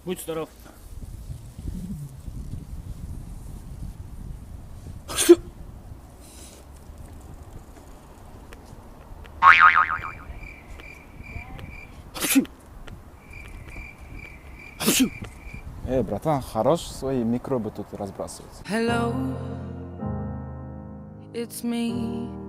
Будь здоров. Братан, хорош свои микробы тут разбрасывать. Hello, it's me.